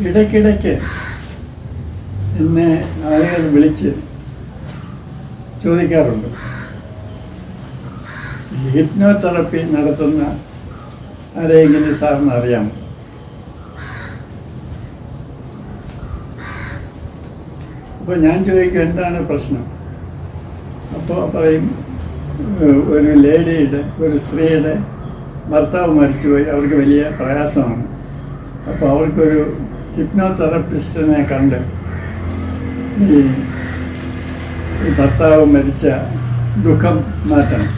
ഇടയ്ക്കിടയ്ക്ക് എന്നെ ആളുകൾ വിളിച്ച് ചോദിക്കാറുണ്ട്, ഹിപ്നോതെറപ്പി നടത്തുന്ന ആരെങ്കിലും സാറിന് അറിയാമോ? അപ്പോൾ ഞാൻ ചോദിക്കും, എന്താണ് പ്രശ്നം? അപ്പോൾ പറയും, ഒരു ലേഡിയുടെ, ഒരു സ്ത്രീയുടെ ഭർത്താവ് മരിച്ചുപോയി, അവർക്ക് വലിയ പ്രയാസമാണ്. അപ്പോൾ അവർക്കൊരു ഹിപ്നോതെറപ്പിസ്റ്റിനെ കണ്ട് ഈ ഭർത്താവ് മരിച്ച ദുഃഖം മാറ്റണം.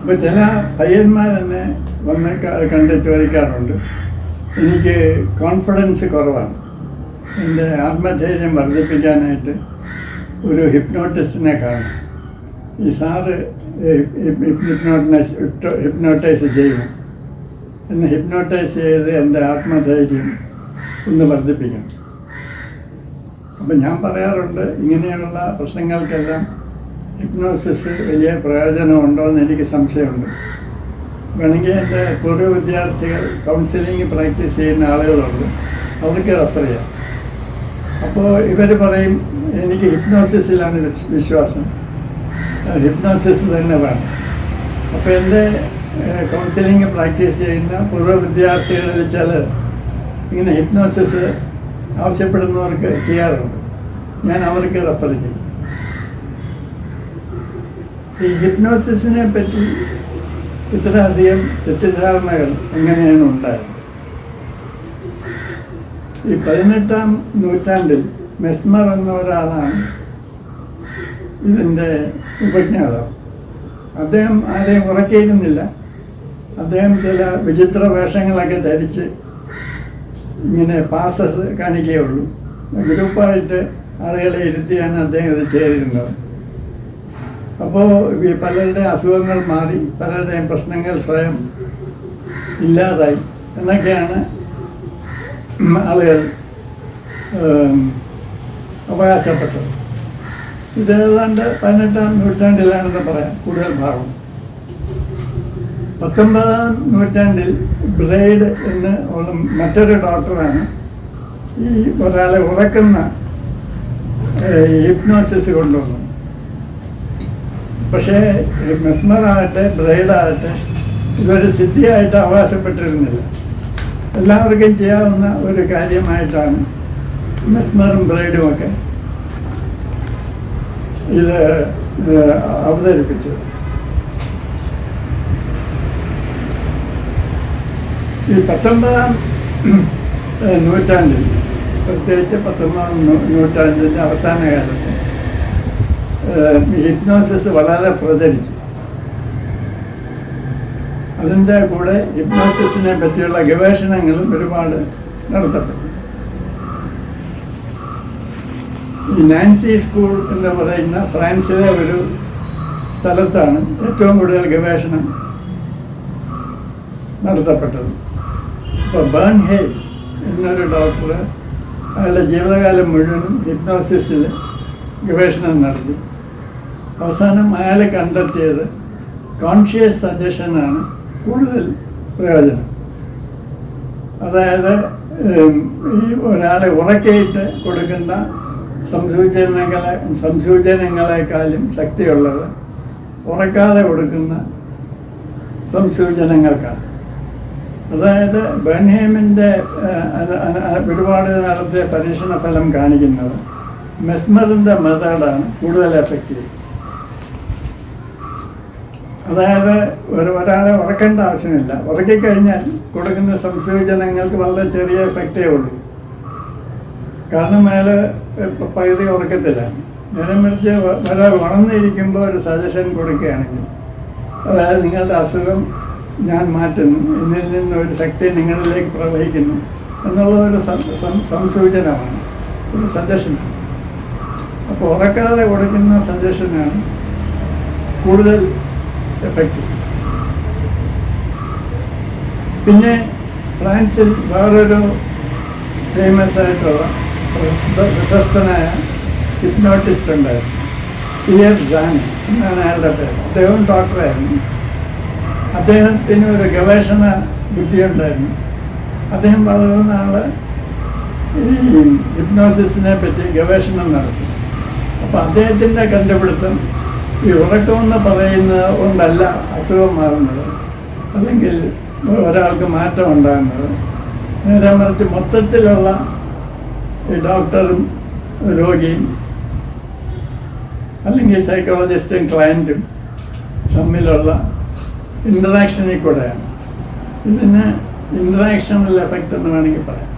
അപ്പോൾ ചില പയ്യന്മാർ തന്നെ വന്ന് കണ്ട് ചോദിക്കാറുണ്ട്, എനിക്ക് കോൺഫിഡൻസ് കുറവാണ്, എൻ്റെ ആത്മധൈര്യം വർദ്ധിപ്പിക്കാനായിട്ട് ഒരു ഹിപ്നോട്ടിസ്റ്റിനെ കാണും. ഈ സാറ് ഹിപ്നോട്ടൈസ് ചെയ്യും, എന്നെ ഹിപ്നോട്ടൈസ് ചെയ്ത് എൻ്റെ ആത്മധൈര്യം ഒന്ന് വർദ്ധിപ്പിക്കണം. അപ്പം ഞാൻ പറയാറുണ്ട്, ഇങ്ങനെയുള്ള പ്രശ്നങ്ങൾക്കെല്ലാം ഹിപ്നോസിസ് വലിയ പ്രയോജനമുണ്ടോ എന്ന് എനിക്ക് സംശയമുണ്ട്. വേണമെങ്കിൽ എൻ്റെ പൂർവ്വ വിദ്യാർത്ഥികൾ കൗൺസിലിംഗ് പ്രാക്ടീസ് ചെയ്യുന്ന ആളുകളുണ്ട്, അവർക്ക് റെഫർ ചെയ്യാം. അപ്പോൾ ഇവർ പറയും, എനിക്ക് ഹിപ്നോസിസിലാണ് വിശ്വാസം, ഹിപ്നോസിസ് തന്നെ വേണം. അപ്പോൾ എൻ്റെ കൗൺസിലിംഗ് പ്രാക്ടീസ് ചെയ്യുന്ന പൂർവ്വ വിദ്യാർത്ഥികളിൽ ചിലർ ഇങ്ങനെ ഹിപ്നോസിസ് ആവശ്യപ്പെടുന്നവർക്ക് ചെയ്യാറുണ്ട്. ഞാൻ അവർക്ക് റെഫർ ചെയ്യും. ഈ ഹിപ്നോസിസിനെ പറ്റി ഇത്രയധികം തെറ്റിദ്ധാരണകൾ എങ്ങനെയാണ് ഉണ്ടായത്? ഈ 18-ാം നൂറ്റാണ്ടിൽ മെസ്മർ എന്ന ഒരാളാണ് ഇതിൻ്റെ ഉപജ്ഞാതാവ്. അദ്ദേഹം ആരെയും ഉറക്കിയിരുന്നില്ല. അദ്ദേഹം ചില വിചിത്ര വേഷങ്ങളൊക്കെ ധരിച്ച് ഇങ്ങനെ പാസസ് കാണിക്കുകയുള്ളൂ. ഗ്രൂപ്പായിട്ട് ആളുകളെ ഇരുത്തിയാണ് അദ്ദേഹം ഇത് ചെയ്തിരുന്നത്. അപ്പോൾ ഈ പലരുടെ അസുഖങ്ങൾ മാറി, പലരുടെയും പ്രശ്നങ്ങൾ സ്വയം ഇല്ലാതായി എന്നൊക്കെയാണ് ആളുകൾ അവകാശപ്പെട്ടത്. ഇത് ഏതാണ്ട് 18-ാം നൂറ്റാണ്ടിലാണെന്ന് പറയാം കൂടുതൽ ഭാഗം. 19-ാം നൂറ്റാണ്ടിൽ ബ്രൈഡ് എന്ന് ഉള്ള മറ്റൊരു ഡോക്ടറാണ് ഈ ഒരാളെ ഉറക്കുന്ന ഹിപ്നോസിസ് കൊണ്ടുവന്നത്. പക്ഷേ മെസ്മറാകട്ടെ ബ്രൈഡാകട്ടെ ഇതൊരു സിദ്ധിയായിട്ട് അവകാശപ്പെട്ടിരുന്നില്ല. എല്ലാവർക്കും ചെയ്യാവുന്ന ഒരു കാര്യമായിട്ടാണ് മെസ്മറും ബ്രൈഡുമൊക്കെ ഇത് അവതരിപ്പിച്ചത്. ഈ 19-ാം നൂറ്റാണ്ടിൽ, പ്രത്യേകിച്ച് 19-ാം നൂറ്റാണ്ടിൻ്റെ അവസാന കാലത്ത് ഹിപ്നോസിസ് വളരെ പ്രചരിച്ചു. അതിൻ്റെ കൂടെ ഹിപ്നോസിസിനെ പറ്റിയുള്ള ഗവേഷണങ്ങളും ഒരുപാട് നടത്തപ്പെട്ടു. ഈ നാൻസി സ്കൂൾ എന്ന് പറയുന്ന ഫ്രാൻസിലെ ഒരു സ്ഥലത്താണ് ഏറ്റവും കൂടുതൽ ഗവേഷണം നടത്തപ്പെട്ടത്. ഇപ്പോൾ ബേൺഹെയിം എന്നൊരു ഡോക്ടർ അയാളുടെ ജീവിതകാലം മുഴുവനും ഹിപ്നോസിസിൽ ഗവേഷണം നടത്തി. അവസാനം അയാൾ കണ്ടെത്തിയത് കോൺഷ്യസ് സജഷനാണ് കൂടുതൽ പ്രയോജനം. അതായത് ഈ ഒരാളെ ഉറക്കിയിട്ട് കൊടുക്കുന്ന സംസൂചനങ്ങളെക്കാളും ശക്തിയുള്ളത് ഉറക്കാതെ കൊടുക്കുന്ന സംസൂചനങ്ങൾക്കാണ്. അതായത് ബേൺഹെയിമിൻ്റെ ഒരുപാട് നാളത്തെ പരീക്ഷണ ഫലം കാണിക്കുന്നത് മെസ്മറിൻ്റെ മെത്തേഡാണ് കൂടുതൽ എഫക്റ്റീവ്. അതായത് ഒരാളെ ഉറക്കേണ്ട ആവശ്യമില്ല. ഉറക്കിക്കഴിഞ്ഞാൽ കൊടുക്കുന്ന സംസൂചനങ്ങൾക്ക് വളരെ ചെറിയ എഫക്റ്റേ ഉള്ളൂ. കാരണം അയാൾ പകുതി ഉറക്കത്തില്ല. നേരെ മറിച്ച് ഒരാൾ ഉണർന്നിരിക്കുമ്പോൾ ഒരു സജഷൻ കൊടുക്കുകയാണെങ്കിൽ, അതായത് നിങ്ങളുടെ അസുഖം ഞാൻ മാറ്റുന്നു, എന്നിൽ നിന്നൊരു ശക്തി നിങ്ങളിലേക്ക് പ്രവഹിക്കുന്നു എന്നുള്ള ഒരു സംസൂചനമാണ്, ഒരു സജഷനാണ്. അപ്പോൾ ഉറക്കാതെ കൊടുക്കുന്ന സജഷനാണ് കൂടുതൽ എഫക്റ്റീവ്. പിന്നെ ഫ്രാൻസിൽ വേറൊരു ഫേമസ് ആയിട്ടുള്ള പ്രശസ്തനായ ഹിപ്നോട്ടിസ്റ്റ് ഉണ്ടായിരുന്നു, പിയർ ജാനി എന്നാണ് അയാളുടെ പേര്. അദ്ദേഹം ഡോക്ടറായിരുന്നു. അദ്ദേഹത്തിന് ഒരു ഗവേഷണ ബുദ്ധിയുണ്ടായിരുന്നു. അദ്ദേഹം വളരെ നാൾ ഈ ഹിപ്നോസിസിനെ പറ്റി ഗവേഷണം നടത്തി. അപ്പോൾ അദ്ദേഹത്തിൻ്റെ കണ്ടുപിടുത്തം ഈ ഉറക്കമെന്ന് പറയുന്നത് കൊണ്ടല്ല അസുഖം മാറുന്നത്, അല്ലെങ്കിൽ ഒരാൾക്ക് മാറ്റം ഉണ്ടാകുന്നത്. നേരെ മറിച്ച് മൊത്തത്തിലുള്ള ഈ ഡോക്ടറും രോഗിയും അല്ലെങ്കിൽ സൈക്കോളജിസ്റ്റും ക്ലയൻറ്റും തമ്മിലുള്ള ഇൻറ്ററാക്ഷനിൽ കൂടെയാണ്. ഇതിന് ഇൻറ്ററാക്ഷണൽ എഫക്റ്റ് എന്ന് വേണമെങ്കിൽ പറയാം.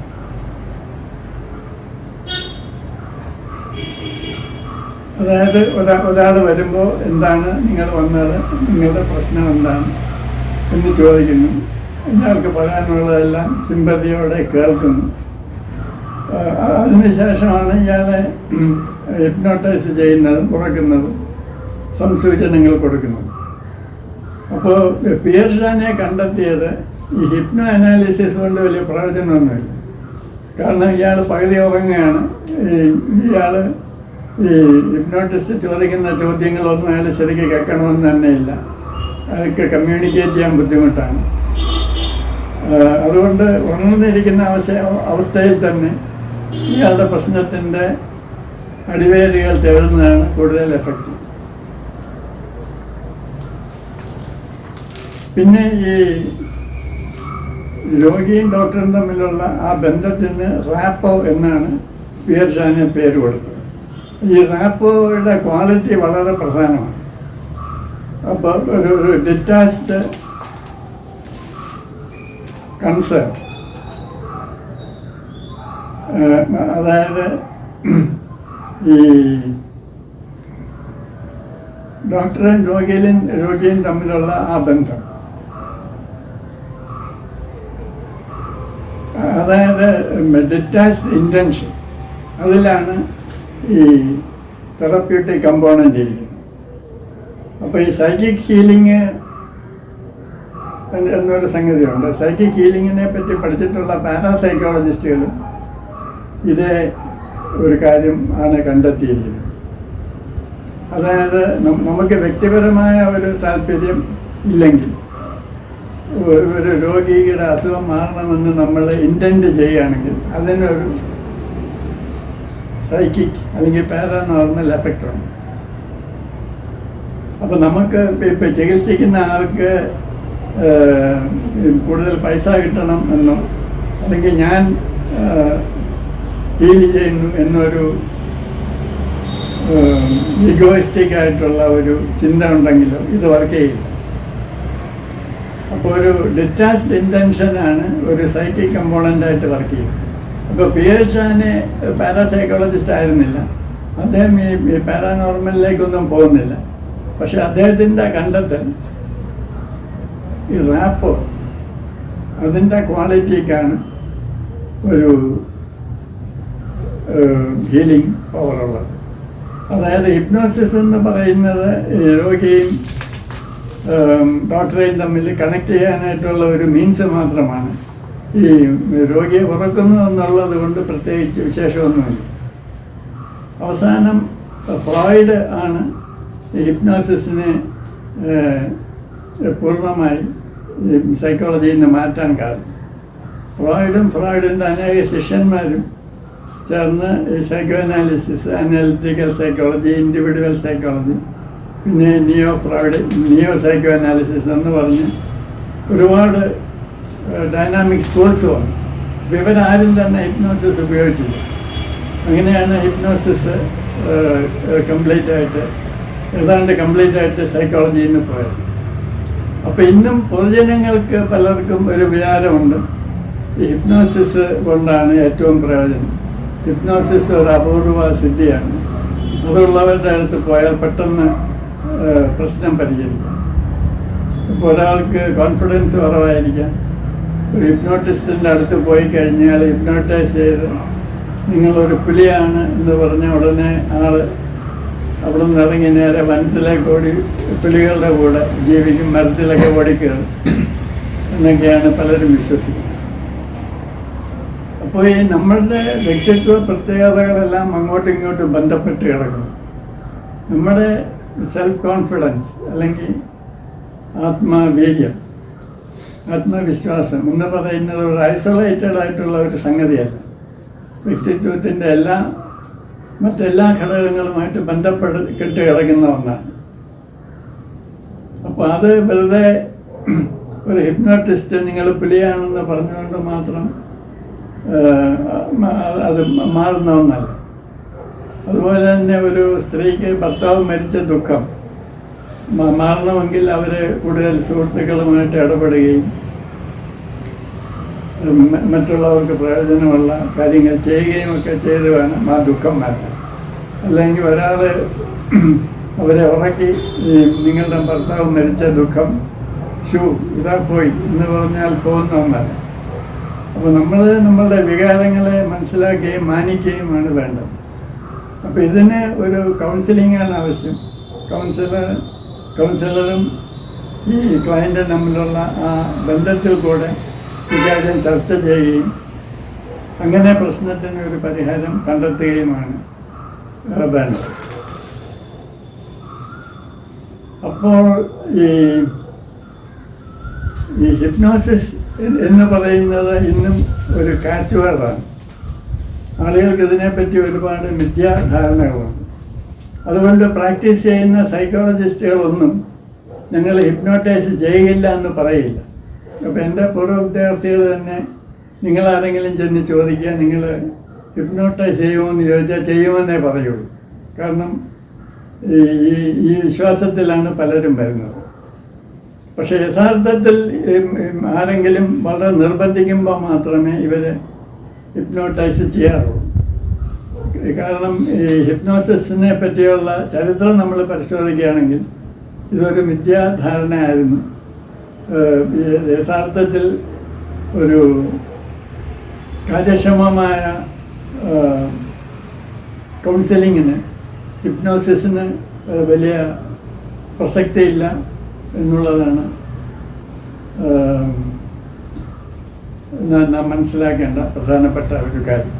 അതായത് ഒരാൾ വരുമ്പോൾ എന്താണ് നിങ്ങൾ വന്നത്, നിങ്ങളുടെ പ്രശ്നം എന്താണ് എന്ന് ചോദിക്കുന്നു. ഇയാൾക്ക് പറയാനുള്ളതെല്ലാം സിമ്പതിയോടെ കേൾക്കുന്നു. അതിനുശേഷമാണ് ഇയാളെ ഹിപ്നോട്ടൈസ് ചെയ്യുന്നതും ഉറക്കുന്നതും സംസൂചനകൾ കൊടുക്കുന്നത്. അപ്പോൾ പിയർഷാനെ കണ്ടെത്തിയത് ഈ ഹിപ്നോ അനാലിസിസ് കൊണ്ട് വലിയ പ്രയോജനമൊന്നുമില്ല. കാരണം ഇയാൾ പകുതി ഉറങ്ങുകയാണ്. ഇയാൾ ഈ ഹിപ്നോട്ടിസ്റ്റ് ചോദിക്കുന്ന ചോദ്യങ്ങളൊന്നും അയാൾ ശരിക്കും കേൾക്കണമെന്ന് തന്നെയില്ല. അയാൾക്ക് കമ്മ്യൂണിക്കേറ്റ് ചെയ്യാൻ ബുദ്ധിമുട്ടാണ്. അതുകൊണ്ട് ഉണർന്നിരിക്കുന്ന അവസ്ഥയിൽ തന്നെ ഇയാളുടെ പ്രശ്നത്തിൻ്റെ അടിവേരുകൾ തേടുന്നതാണ് കൂടുതൽ എഫക്റ്റീവ്. പിന്നെ ഈ രോഗിയും ഡോക്ടറും തമ്മിലുള്ള ആ ബന്ധത്തിന് റാപ്പോ എന്നാണ് പിയർഷാനെ പേര് കൊടുത്തത്. ഈ റാപ്പോയുടെ ക്വാളിറ്റി വളരെ പ്രധാനമാണ്. അപ്പോൾ ഒരു ഡിറ്റാച്ച്ഡ് കൺസേൺ, അതായത് ഈ ഡോക്ടറും രോഗിയും തമ്മിലുള്ള ആ ബന്ധം, അതായത് ഡിറ്റാച്ച്ഡ് ഇൻറ്റൻഷൻ, അതിലാണ് ഈ തെറപ്യൂട്ടിക് കമ്പോണൻ്റ് ഇരിക്കുന്നത്. അപ്പോൾ ഈ സൈക്കിക് ഹീലിംഗ് എന്നൊരു സംഗതിയുണ്ട്. സൈക്കിക് ഹീലിങ്ങിനെ പറ്റി പഠിച്ചിട്ടുള്ള പാരാസൈക്കോളജിസ്റ്റുകളും ഇതേ ഒരു കാര്യം ആണ് കണ്ടെത്തിയിരിക്കുന്നത്. അതായത് നമുക്ക് വ്യക്തിപരമായ ഒരു താല്പര്യം ഇല്ലെങ്കിൽ ഒരു രോഗിയുടെ അസുഖം മാറണമെന്ന് നമ്മൾ ഇൻറ്റൻറ്റ് ചെയ്യുകയാണെങ്കിൽ അതിനൊരു സൈക്കിക് അല്ലെങ്കിൽ പാരാനോർമൽ എഫക്റ്റുണ്ട്. അപ്പോൾ നമുക്ക് ഇപ്പം ചികിത്സിക്കുന്ന ആൾക്ക് കൂടുതൽ പൈസ കിട്ടണം എന്നോ അല്ലെങ്കിൽ ഞാൻ ഹീൽ ചെയ്യുന്നു എന്നൊരു ഈഗോയിസ്റ്റിക് ആയിട്ടുള്ള ഒരു ചിന്ത ഉണ്ടെങ്കിലോ ഇത് വർക്ക് ചെയ്യില്ല. അപ്പോൾ ഒരു ഡിറ്റാച്ച്ഡ് ഇൻറ്റൻഷനാണ് ഒരു സൈക്കിക് കമ്പോണൻ്റായിട്ട് വർക്ക് ചെയ്യുന്നത്. അപ്പോൾ പിയർഷാനെ പാരാസൈക്കോളജിസ്റ്റ് ആയിരുന്നില്ല, അദ്ദേഹം ഈ പാരാനോർമലിലേക്കൊന്നും പോകുന്നില്ല. പക്ഷെ അദ്ദേഹത്തിൻ്റെ കണ്ടെത്തൽ ഈ റാപ്പോ, അതിൻ്റെ ക്വാളിറ്റിക്കാണ് ഒരു ഹീലിംഗ് പവറുള്ളത്. അതായത് ഹിപ്നോസിസ് എന്ന് പറയുന്നത് രോഗിയും ഡോക്ടറെയും തമ്മിൽ കണക്ട് ചെയ്യാനായിട്ടുള്ള ഒരു മീൻസ് മാത്രമാണ്. ഈ രോഗിയെ ഉറക്കുന്നു എന്നുള്ളത് കൊണ്ട് പ്രത്യേകിച്ച് വിശേഷമൊന്നുമില്ല. അവസാനം ഫ്രോയിഡ് ആണ് ഹിപ്നോസിസിനെ പൂർണ്ണമായി സൈക്കോളജിയിൽ നിന്ന് മാറ്റാൻ കാരണം. ഫ്രോയിഡിൻ്റെ അനേക ശിഷ്യന്മാരും ചേർന്ന് ഈ psycho analysis, analytical psychology, individual psychology, പിന്നെ നിയോ സൈക്കോ അനാലിസിസ് എന്ന് പറഞ്ഞ് ഒരുപാട് ഡൈനാമിക് സ്കൂൾസ് വന്നു. അപ്പോൾ ഇവരാരും തന്നെ ഹിപ്നോസിസ് ഉപയോഗിച്ചില്ല. അങ്ങനെയാണ് ഹിപ്നോസിസ് ഏതാണ്ട് കംപ്ലീറ്റ് ആയിട്ട് സൈക്കോളജിയിൽ നിന്ന് പോയത്. അപ്പോൾ ഇന്നും പൊതുജനങ്ങൾക്ക് പലർക്കും ഒരു വിചാരമുണ്ട്, ഈ ഹിപ്നോസിസ് കൊണ്ടാണ് ഏറ്റവും പ്രയോജനം, ഹിപ്നോസിസ് ഒരു അപൂർവ സിദ്ധിയാണ്, അതുള്ളവരുടെ അടുത്ത് പോയാൽ പെട്ടെന്ന് പ്രശ്നം പരിഹരിക്കാം. ഇപ്പോൾ ഒരാൾക്ക് കോൺഫിഡൻസ് കുറവായിരിക്കാം, ഒരു ഹിപ്നോട്ടിസ്റ്റിൻ്റെ അടുത്ത് പോയി കഴിഞ്ഞാൽ ഹിപ്നോട്ടൈസ് ചെയ്ത് നിങ്ങളൊരു പുലിയാണ് എന്ന് പറഞ്ഞ ഉടനെ ആൾ അവിടെ നിന്ന് ഇറങ്ങി നേരെ വനത്തിലേക്ക് ഓടി പുലികളുടെ കൂടെ ജീവിക്കും, മരത്തിലൊക്കെ ഓടിക്കയറും എന്നൊക്കെയാണ് പലരും വിശ്വസിക്കുന്നത്. അപ്പോൾ ഈ നമ്മളുടെ വ്യക്തിത്വ പ്രത്യേകതകളെല്ലാം അങ്ങോട്ടും ഇങ്ങോട്ടും ബന്ധപ്പെട്ട് കിടക്കുന്നു. നമ്മുടെ സെൽഫ് കോൺഫിഡൻസ് അല്ലെങ്കിൽ ആത്മവീര്യം, ആത്മവിശ്വാസം എന്ന് പറയുന്നത് ഒരു ഐസൊലേറ്റഡ് ആയിട്ടുള്ള ഒരു സംഗതിയല്ല. വ്യക്തിത്വത്തിൻ്റെ മറ്റെല്ലാ ഘടകങ്ങളുമായിട്ട് ബന്ധപ്പെട്ട് കിടക്കുന്ന ഒന്നാണ്. അപ്പോൾ അത് വെറുതെ ഒരു ഹിപ്നോട്ടിസ്റ്റ് നിങ്ങൾ പുലിയാണെന്ന് പറഞ്ഞുകൊണ്ട് മാത്രം അത് മാറുന്ന ഒന്നല്ല. അതുപോലെ തന്നെ ഒരു സ്ത്രീക്ക് ഭർത്താവ് മരിച്ച ദുഃഖം മാറണമെങ്കിൽ അവർ കൂടുതൽ സുഹൃത്തുക്കളുമായിട്ട് ഇടപെടുകയും മറ്റുള്ളവർക്ക് പ്രയോജനമുള്ള കാര്യങ്ങൾ ചെയ്യുകയും ഒക്കെ ചെയ്ത് വേണം ആ ദുഃഖം മാറ്റാൻ. അല്ലെങ്കിൽ ഒരാൾ അവരെ ഉറക്കി നിങ്ങളുടെ ഭർത്താവ് മരിച്ച ദുഃഖം ഇതാ പോയി എന്ന് പറഞ്ഞാൽ പോകുന്ന ഒന്നല്ല. അപ്പോൾ നമ്മൾ നമ്മളുടെ വികാരങ്ങളെ മനസ്സിലാക്കുകയും മാനിക്കുകയുമാണ് വേണ്ടത്. അപ്പോൾ ഇതിന് ഒരു കൗൺസിലിംഗാണ് ആവശ്യം. കൗൺസിലറും ഈ ക്ലയൻറ്റും തമ്മിലുള്ള ആ ബന്ധത്തിൽ കൂടെ ഇക്കാര്യം ചർച്ച ചെയ്യുകയും അങ്ങനെ പ്രശ്നത്തിന് ഒരു പരിഹാരം കണ്ടെത്തുകയുമാണ് വേണ്ടത്. അപ്പോൾ ഈ ഹിപ്നോസിസ് എന്ന് പറയുന്നത് ഇന്നും ഒരു കാച്ച് വേർഡാണ്. ആളുകൾക്ക് ഇതിനെപ്പറ്റി ഒരുപാട് മിഥ്യാധാരണകളുണ്ട്. അതുകൊണ്ട് പ്രാക്ടീസ് ചെയ്യുന്ന സൈക്കോളജിസ്റ്റുകളൊന്നും ഞങ്ങൾ ഹിപ്നോട്ടൈസ് ചെയ്യില്ല എന്ന് പറയില്ല. അപ്പോൾ എൻ്റെ പൂർവ്വ വിദ്യാർത്ഥികൾ തന്നെ നിങ്ങളാരെങ്കിലും ചെന്ന് ചോദിക്കുക നിങ്ങൾ ഹിപ്നോട്ടൈസ് ചെയ്യുമോയെന്ന് ചോദിച്ചാൽ ചെയ്യുമെന്നേ പറയുള്ളൂ. കാരണം ഈ വിശ്വാസത്തിലാണ് പലരും വരുന്നത്. പക്ഷെ യഥാർത്ഥത്തിൽ ആരെങ്കിലും വളരെ നിർബന്ധിക്കുമ്പോൾ മാത്രമേ ഇവരെ ഹിപ്നോട്ടൈസ് ചെയ്യാറുള്ളൂ. കാരണം ഈ ഹിപ്നോസിസിനെ പറ്റിയുള്ള ചരിത്രം നമ്മൾ പരിശോധിക്കുകയാണെങ്കിൽ ഇതൊരു മിഥ്യാധാരണയായിരുന്നു. യഥാർത്ഥത്തിൽ ഒരു കാര്യക്ഷമമായ കൗൺസിലിങ്ങിന് ഹിപ്നോസിസിന് വലിയ പ്രസക്തിയില്ല എന്നുള്ളതാണ് നാം മനസ്സിലാക്കേണ്ട പ്രധാനപ്പെട്ട ഒരു കാര്യം.